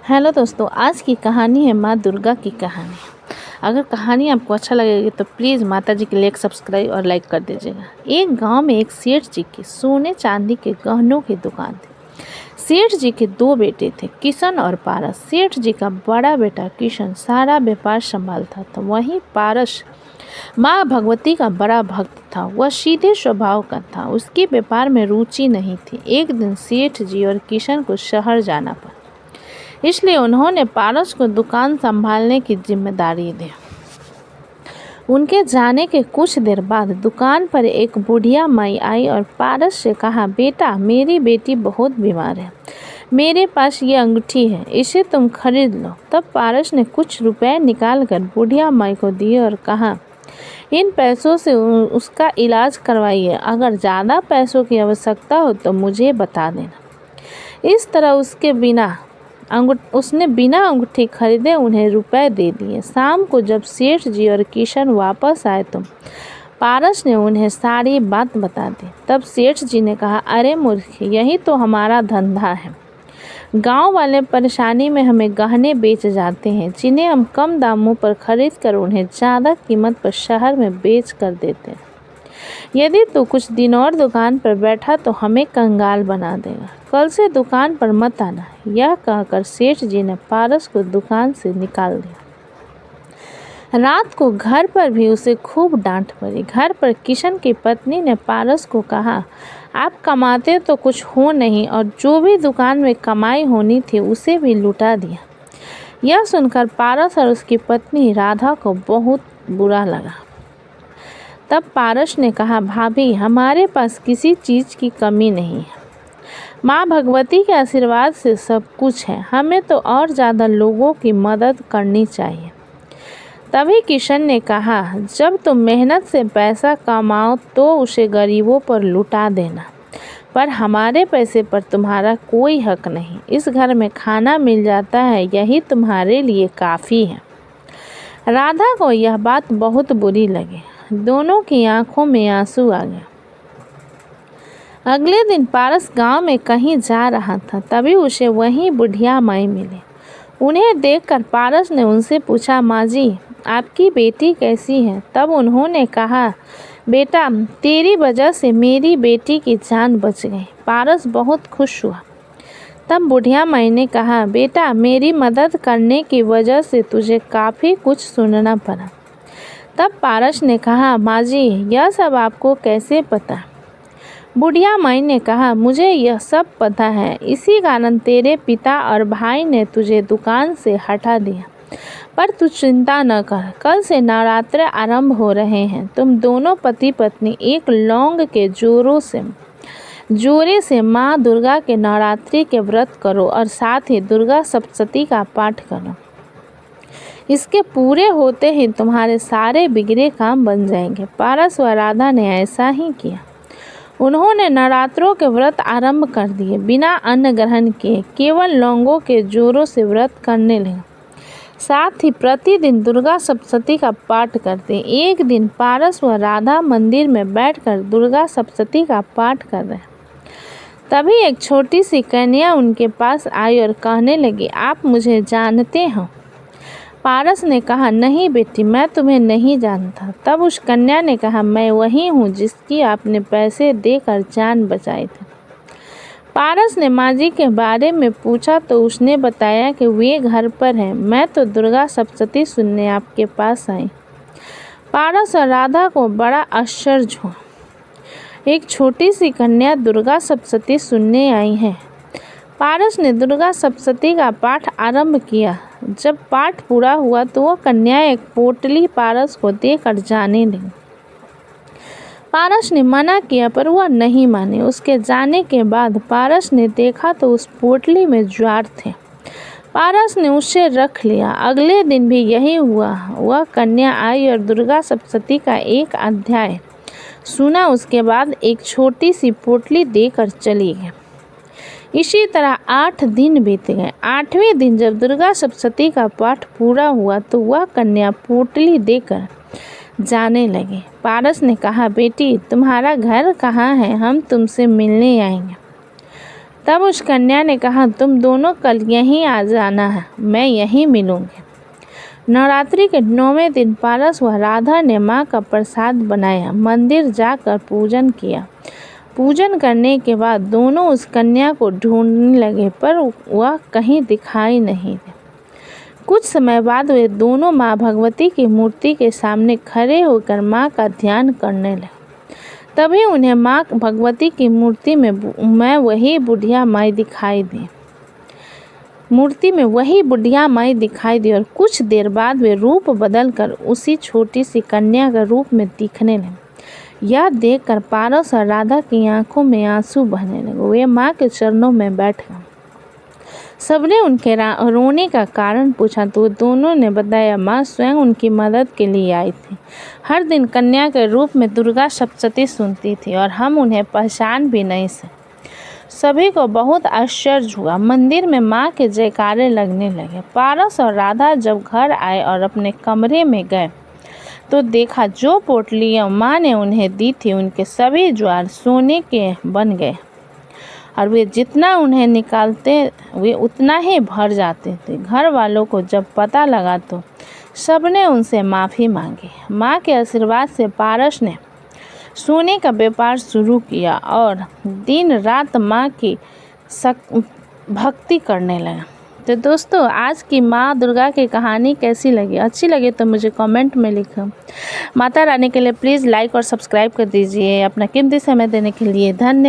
Hello दोस्तों, आज की कहानी है माँ दुर्गा की कहानी। अगर कहानी आपको अच्छा लगेगी तो प्लीज़ माता जी के लिए एक सब्सक्राइब और लाइक कर दीजिएगा। एक गांव में एक सेठ जी की सोने चांदी के गहनों की दुकान थी। सेठ जी के दो बेटे थे, किशन और पारस। सेठ जी का बड़ा बेटा किशन सारा व्यापार संभालता था, वहीं पारस माँ भगवती का बड़ा भक्त था। वह सीधे स्वभाव का था, उसकी व्यापार में रुचि नहीं थी। एक दिन सेठ जी और किशन को शहर जाना पड़ा, इसलिए उन्होंने पारस को दुकान संभालने की जिम्मेदारी दी। उनके जाने के कुछ देर बाद दुकान पर एक बुढ़िया माई आई और पारस से कहा, बेटा, मेरी बेटी बहुत बीमार है, मेरे पास ये अंगूठी है, इसे तुम खरीद लो। तब पारस ने कुछ रुपए निकालकर बुढ़िया माई को दिए और कहा, इन पैसों से उसका इलाज करवाइए। अगर ज़्यादा पैसों की आवश्यकता हो तो मुझे बता देना। इस तरह उसने बिना अंगूठी खरीदे उन्हें रुपए दे दिए। शाम को जब सेठ जी और किशन वापस आए तो पारस ने उन्हें सारी बात बता दी। तब सेठ जी ने कहा, अरे मूर्ख, यही तो हमारा धंधा है। गांव वाले परेशानी में हमें गहने बेच जाते हैं, जिन्हें हम कम दामों पर खरीद कर उन्हें ज़्यादा कीमत पर शहर में बेच कर देते हैं। यदि तू कुछ दिन और दुकान पर बैठा तो हमें कंगाल बना देगा। कल से दुकान पर मत आना। यह कहकर सेठ जी ने पारस को दुकान से निकाल दिया। रात को घर पर भी उसे खूब डांट पड़ी। घर पर किशन की पत्नी ने पारस को कहा, आप कमाते तो कुछ हो नहीं और जो भी दुकान में कमाई होनी थी उसे भी लुटा दिया। यह सुनकर पारस और उसकी पत्नी राधा को बहुत बुरा लगा। तब पारस ने कहा, भाभी, हमारे पास किसी चीज़ की कमी नहीं है। माँ भगवती के आशीर्वाद से सब कुछ है। हमें तो और ज़्यादा लोगों की मदद करनी चाहिए। तभी किशन ने कहा, जब तुम मेहनत से पैसा कमाओ तो उसे गरीबों पर लुटा देना, पर हमारे पैसे पर तुम्हारा कोई हक नहीं। इस घर में खाना मिल जाता है, यही तुम्हारे लिए काफ़ी है। राधा को यह बात बहुत बुरी लगी। दोनों की आंखों में आंसू आ गए। अगले दिन पारस गांव में कहीं जा रहा था, तभी उसे वहीं बुढ़िया माई मिली। उन्हें देखकर पारस ने उनसे पूछा, माँ जी, आपकी बेटी कैसी है? तब उन्होंने कहा, बेटा, तेरी वजह से मेरी बेटी की जान बच गई। पारस बहुत खुश हुआ। तब बुढ़िया माई ने कहा, बेटा, मेरी मदद करने की वजह से तुझे काफ़ी कुछ सुनना पड़ा। तब पारस ने कहा, माँ जी, यह सब आपको कैसे पता? बुढ़िया माई ने कहा, मुझे यह सब पता है, इसी कारण तेरे पिता और भाई ने तुझे दुकान से हटा दिया। पर तू चिंता न कर, कल से नवरात्र आरंभ हो रहे हैं। तुम दोनों पति पत्नी एक लौंग के जोरे से माँ दुर्गा के नवरात्रि के व्रत करो और साथ ही दुर्गा सप्तशती का पाठ करो। इसके पूरे होते ही तुम्हारे सारे बिगड़े काम बन जाएंगे। पारस व राधा ने ऐसा ही किया। उन्होंने नवरात्रों के व्रत आरंभ कर दिए। बिना अन्न ग्रहण किए केवल लौंगों के जोरों से व्रत करने लगे। साथ ही प्रतिदिन दुर्गा सप्तशती का पाठ करते। एक दिन पारस व राधा मंदिर में बैठकर दुर्गा सप्तशती का पाठ कर रहे। तभी एक छोटी सी कन्या उनके पास आई और कहने लगी, आप मुझे जानते हो? पारस ने कहा, नहीं बेटी, मैं तुम्हें नहीं जानता। तब उस कन्या ने कहा, मैं वही हूँ जिसकी आपने पैसे देकर जान बचाई थी। पारस ने माँ जी के बारे में पूछा तो उसने बताया कि वे घर पर हैं, मैं तो दुर्गा सप्तशती सुनने आपके पास आई। पारस और राधा को बड़ा आश्चर्य हुआ। एक छोटी सी कन्या दुर्गा सप्तशती सुनने आई है। पारस ने दुर्गा सप्तशती का पाठ आरंभ किया। जब पाठ पूरा हुआ तो वह कन्या एक पोटली पारस को देकर जाने लगी। पारस ने मना किया पर वह नहीं माने। उसके जाने के बाद पारस ने देखा तो उस पोटली में ज्वार थे। पारस ने उसे रख लिया। अगले दिन भी यही हुआ। वह कन्या आई और दुर्गा सप्तशती का एक अध्याय सुना। उसके बाद एक छोटी सी पोटली देकर चली गई। इसी तरह 8 दिन बीत गए। 8वें दिन जब दुर्गा सप्तशती का पाठ पूरा हुआ तो वह कन्या पोटली देकर जाने लगी। पारस ने कहा, बेटी, तुम्हारा घर कहाँ है? हम तुमसे मिलने आएंगे। तब उस कन्या ने कहा, तुम दोनों कल यहीं आ जाना है, मैं यहीं मिलूंगी। नवरात्रि के 9वें दिन पारस व राधा ने माँ का प्रसाद बनाया, मंदिर जाकर पूजन किया। पूजन करने के बाद दोनों उस कन्या को ढूंढने लगे, पर वह कहीं दिखाई नहीं दी। कुछ समय बाद वे दोनों माँ भगवती की मूर्ति के सामने खड़े होकर माँ का ध्यान करने लगे। तभी उन्हें माँ भगवती की मूर्ति में वही बुढ़िया माई दिखाई दी। और कुछ देर बाद वे रूप बदलकर उसी छोटी सी कन्या के रूप में दिखने लगे। यह देखकर पारस और राधा की आंखों में आंसू बहने लगे। वे माँ के चरणों में बैठ गए। सबने उनके रोने का कारण पूछा तो दोनों ने बताया, माँ स्वयं उनकी मदद के लिए आई थी। हर दिन कन्या के रूप में दुर्गा सप्तशती सुनती थी और हम उन्हें पहचान भी नहीं सके। सभी को बहुत आश्चर्य हुआ। मंदिर में माँ के जयकारे लगने लगे। पारस और राधा जब घर आए और अपने कमरे में गए तो देखा जो पोटलियाँ माँ ने उन्हें दी थी उनके सभी ज्वार सोने के बन गए और वे जितना उन्हें निकालते वे उतना ही भर जाते थे। घर वालों को जब पता लगा तो सबने उनसे माफ़ी मांगी। माँ के आशीर्वाद से पारस ने सोने का व्यापार शुरू किया और दिन रात माँ की भक्ति करने लगा। तो दोस्तों, आज की माँ दुर्गा की कहानी कैसी लगी? अच्छी लगी तो मुझे कमेंट में लिखो। माता रानी के लिए प्लीज़ लाइक और सब्सक्राइब कर दीजिए। अपना कीमती समय देने के लिए धन्यवाद।